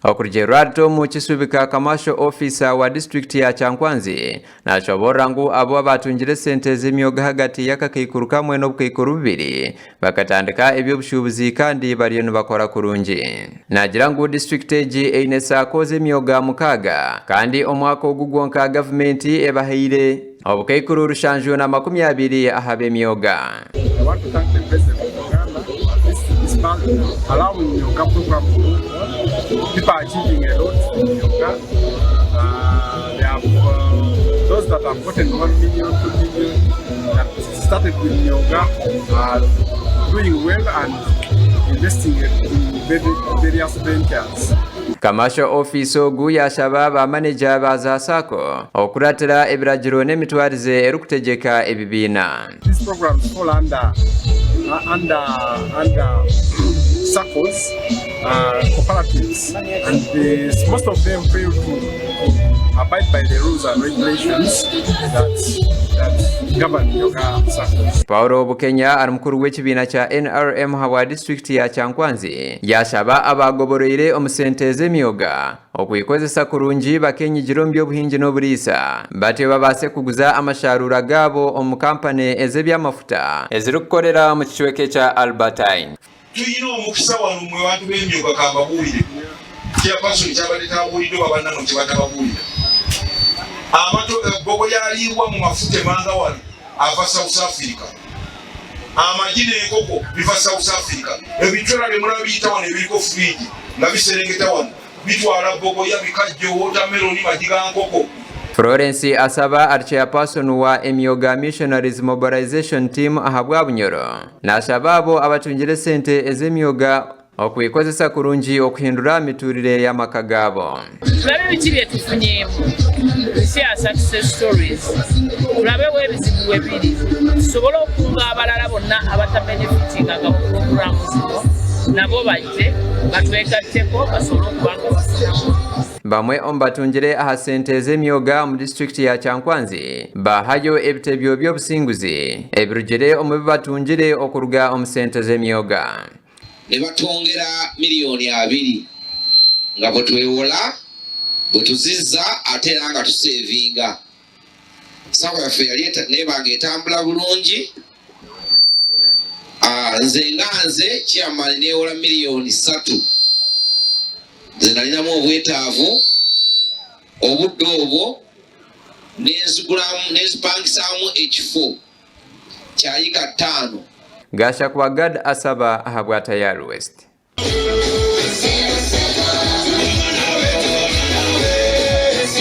Okurujerwato mu kisubika commercial officer wa district ya Kyankwanzi n'ashobora ngu abo abatungire sente z'emyoga hagati y'akakeikuru kamwe n'obukeikuru bubiri bakatandika eby'obushubuzi kandi bariyo nibakora kurungi. Nagira ngu district egi eine sako z'emyoga mukaaga kandi omwaka ogu gwonka gavumenti ebahaire obukeikuru rushanju na 20 ahabe emyoga. I want to thank the President of Uganda. This month allowing yoga program. People are achieving a lot in yoga. They have those that have gotten 1 million, 2 million that started with yoga are doing well and investing in various ventures. Commercial office ogu yashaba ba manager baza sako okuratira ebiragiro n'emitwarize erukutegeka ebibina. These programs fall under circles, cooperatives, and most of them fail to abide by the rules and regulations that govern yoga circles. Paulo Bukenya ari mukuru w'ekibina kya NRM hawa district ya Kyankwanzi yashaba abagoboroire omusente z'emyoga okuyikozesa kurungi bakenyigiro by'obuhingi n'obulisa bate babase kuguza amasharura gabo omu kampani ez'ebyamafuta ezirukukorera mu kichweke kya Albertine. Tuyina omukisa wano mwe bantu b'emyoga kababuulire kyapasoni kyabadde tabuulidde babannano kye batababuulira amato bogo yaliibwa mu mafuta emanga wano ava South Africa amagi n'enkoko biva South Africa ebitwala bye mulabiyita wano ebiriko fridge nga biserengeta wano bitwala bogo ya bikajjo watermelon magi ga nkoko. Florence asaba archairperson wa emyoga missionaries mobilization team ahabwa Bunyoro n'ashababo abatungire sente ez'emyoga okuyikozesa kurungi okuhindura miturire y'amaka gabo. Tulabe biki bye tufunyeemu, share success stories, tulabe weebizibu webiri tusobole okunga abalala bonna abatabenefitinganga mu program zino nabo bajje batwegatteko basobole okubanga bafunamu. Bamwe ombatungire aha sente z'emyoga mu district ya Kyankwanzi bahayo ebitebyo by'obusinguzi ebirugire omu bibatungire okuruga omu sente z'emyoga. Ne batwongera miliyoni 2 nga bwe twewola bwe tuzizza ate era nga tusevinga. Sawa yaffe yali nebanga etambula bulungi. Nze chairman newola miliyoni 3. Nze nalinamu obwetaavu obudde obwo nezipangisaamu ekifo kyayiga 5. Gasha kwa Gad asaba ahabwa Tayari West.